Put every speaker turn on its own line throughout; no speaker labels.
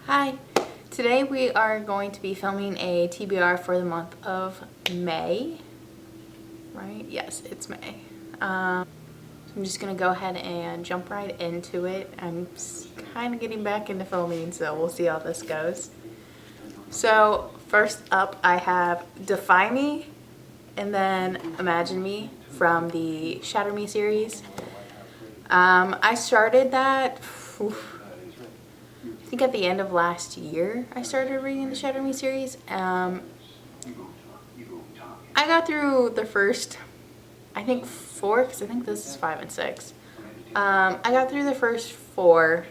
Hi, today we are going to be filming a TBR for the month of May, right? Yes, it's May. I'm just gonna go ahead and jump right into it. I'm kind of getting back into filming, so we'll see how this goes. So first up I have Defy Me and then Imagine Me from the Shatter Me series. I started that, I think at the end of last year I started reading the Shatter Me series. I got through the first, I think 4, because I think this is 5 and 6. I got through the first 4,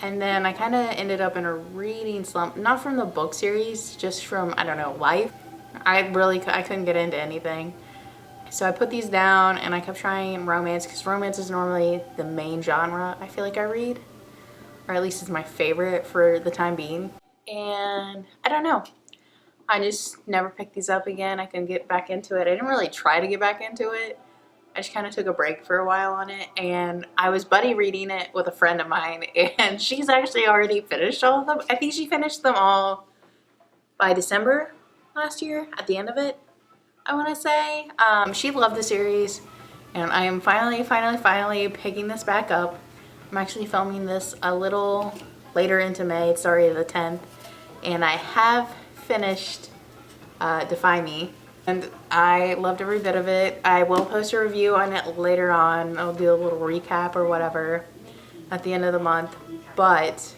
and then I kind of ended up in a reading slump, not from the book series, just from, I don't know, life. I couldn't get into anything. So I put these down and I kept trying romance, because romance is normally the main genre I feel like I read, or at least it's my favorite for the time being. And I don't know, I just never picked these up again. I couldn't get back into it. I didn't really try to get back into it. I just kind of took a break for a while on it, and I was buddy reading it with a friend of mine, and she's actually already finished all of them. I think she finished them all by December last year, at the end of it, I want to say. She loved the series, and I am finally picking this back up. I'm actually filming this a little later into May. It's already the 10th, and I have finished Defy Me, and I loved every bit of it. I will post a review on it later on. I'll do a little recap or whatever at the end of the month, but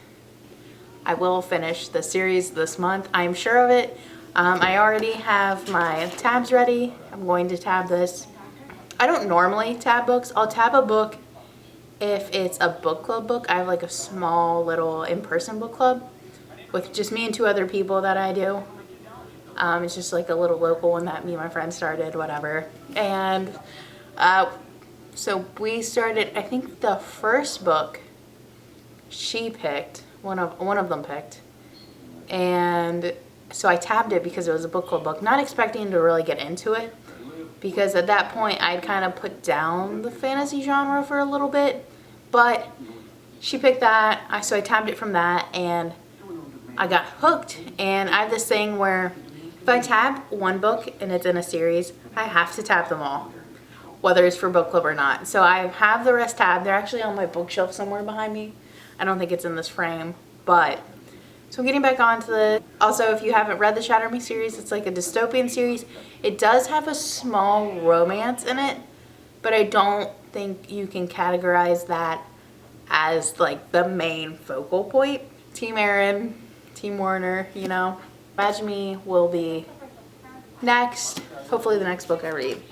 I will finish the series this month. I'm sure of it. I already have my tabs ready. I'm going to tab this. I don't normally tab books. I'll tab a book if it's a book club book. I have like a small little in-person book club with just me and 2 other people that I do. It's just like a little local one that me and my friend started, whatever. And so we started, I think the first book she picked, one of them picked. And so I tabbed it because it was a book club book, not expecting to really get into it, because at that point I'd kind of put down the fantasy genre for a little bit. But she picked that, so I tabbed it from that, and I got hooked. And I have this thing where if I tab one book and it's in a series, I have to tab them all, whether it's for book club or not. So I have the rest tabbed. They're actually on my bookshelf somewhere behind me. I don't think it's in this frame, but so I'm getting back onto the. Also, if you haven't read the Shatter Me series, it's like a dystopian series. It does have a small romance in it, but I don't think you can categorize that as like the main focal point. Team Aaron, Team Warner, you know. Imagine Me will be next, hopefully the next book I read.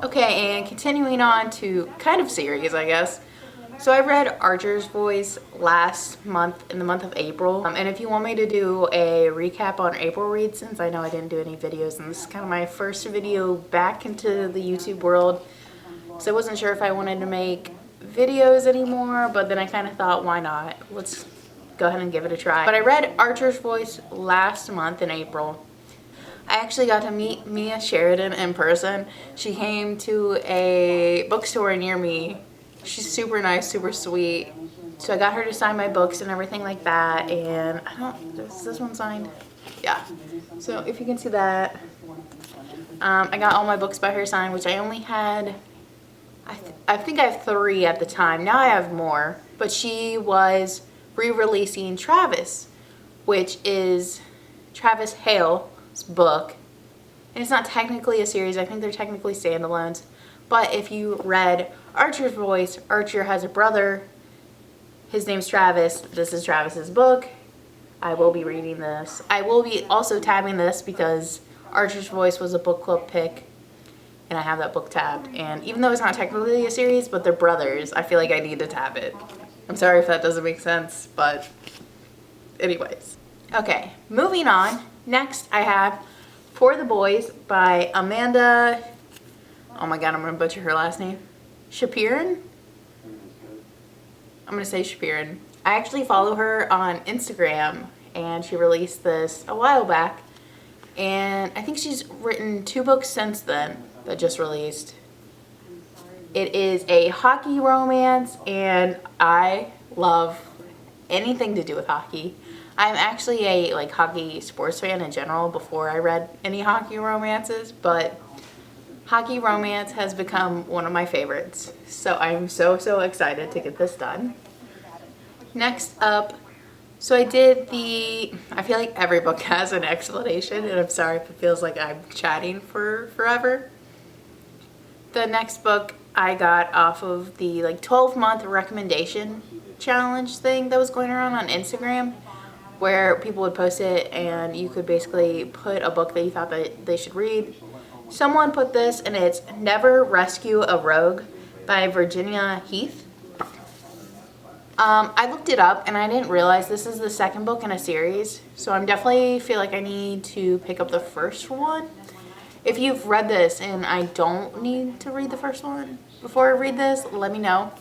Okay, and continuing on to kind of series, I guess. So I read Archer's Voice last month, in the month of April. And if you want me to do a recap on April reads, since I know I didn't do any videos, and this is kind of my first video back into the YouTube world, so I wasn't sure if I wanted to make videos anymore, but then I kind of thought, why not? Let's go ahead and give it a try. But I read Archer's Voice last month in April. I actually got to meet Mia Sheridan in person. She came to a bookstore near me. She's super nice, super sweet. So I got her to sign my books and everything like that. And is this one signed? Yeah. So if you can see that, I got all my books by her signed, which I only had, I think I have 3 at the time. Now I have more. But she was re-releasing Travis, which is Travis Hale's book. And it's not technically a series. I think they're technically standalones. But if you read Archer's Voice, Archer has a brother. His name's Travis. This is Travis's book. I will be reading this. I will be also tabbing this because Archer's Voice was a book club pick, and I have that book tabbed. And even though it's not technically a series, but they're brothers, I feel like I need to tab it. I'm sorry if that doesn't make sense, but anyways. Okay, moving on. Next I have For the Boys by Amanda, oh my god, I'm gonna butcher her last name. Shapiran? I'm gonna say Shapiran. I actually follow her on Instagram, and she released this a while back. And I think she's written 2 books since then that just released. It is a hockey romance, and I love anything to do with hockey. I'm actually a like hockey sports fan in general before I read any hockey romances, but hockey romance has become one of my favorites. So I'm so excited to get this done. Next up, so I feel like every book has an explanation, and I'm sorry if it feels like I'm chatting for forever. The next book I got off of the like 12-month recommendation challenge thing that was going around on Instagram, where people would post it and you could basically put a book that you thought that they should read. Someone put this, and it's Never Rescue a Rogue by Virginia Heath. I looked it up and I didn't realize this is the second book in a series, so I'm definitely feel like I need to pick up the first one. If you've read this and I don't need to read the first one before I read this, let me know.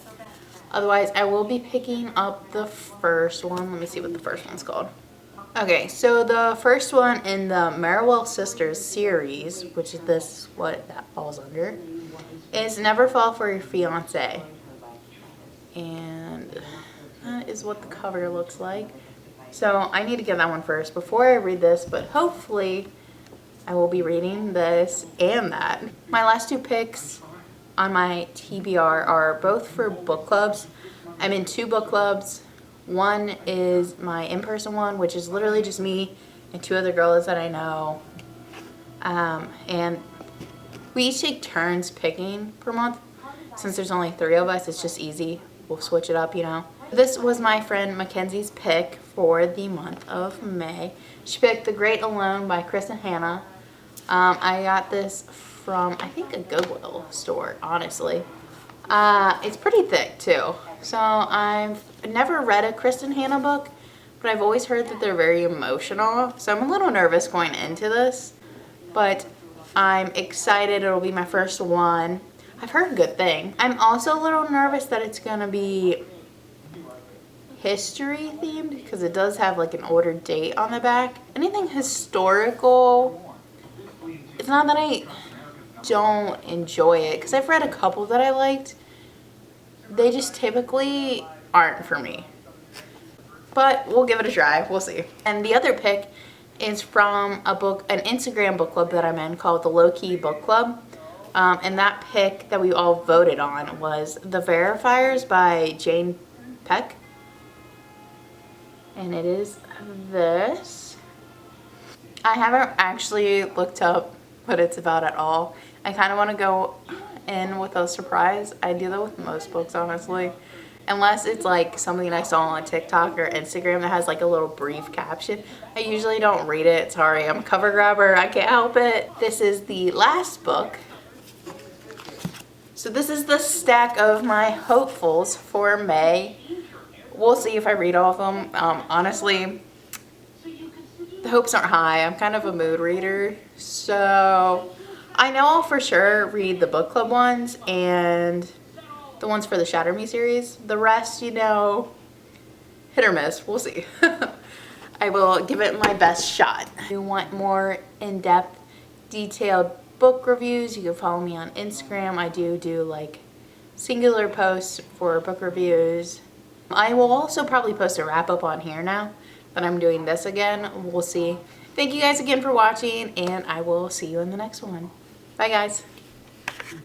Otherwise, I will be picking up the first one. Let me see what the first one's called. Okay, so the first one in the Merriwell Sisters series, which is what that falls under, is Never Fall for Your Fiancé. And that is what the cover looks like. So I need to get that one first before I read this, but hopefully I will be reading this and that. My last two picks on my TBR are both for book clubs. I'm in 2 book clubs. One is my in-person one, which is literally just me and 2 other girls that I know. And we each take turns picking per month. Since there's only 3 of us, it's just easy. We'll switch it up, you know. This was my friend Mackenzie's pick for the month of May. She picked The Great Alone by Kristen Hanna. I got this from, I think, a Goodwill store, honestly. It's pretty thick, too. So I've never read a Kristen Hanna book, but I've always heard that they're very emotional. So I'm a little nervous going into this, but I'm excited. It'll be my first one. I've heard good things. I'm also a little nervous that it's going to be history themed, because it does have like an ordered date on the back. Anything historical, it's not that I don't enjoy it, because I've read a couple that I liked. They just typically aren't for me. But we'll give it a try. We'll see. And the other pick is from an Instagram book club that I'm in called the Low Key Book Club. And that pick that we all voted on was The Verifiers by Jane Peck. And it is this. I haven't actually looked up what it's about at all. I kind of want to go in with a surprise. I do that with most books, honestly. Unless it's like something I saw on TikTok or Instagram that has like a little brief caption. I usually don't read it. Sorry, I'm a cover grabber. I can't help it. This is the last book. So this is the stack of my hopefuls for May. We'll see if I read all of them. Honestly, the hopes aren't high. I'm kind of a mood reader. So I know I'll for sure read the book club ones and the ones for the Shatter Me series. The rest, you know, hit or miss. We'll see. I will give it my best shot. If you want more in-depth, detailed book reviews, you can follow me on Instagram. I do like singular posts for book reviews. I will also probably post a wrap-up on here now that I'm doing this again. We'll see. Thank you guys again for watching, and I will see you in the next one. Bye, guys.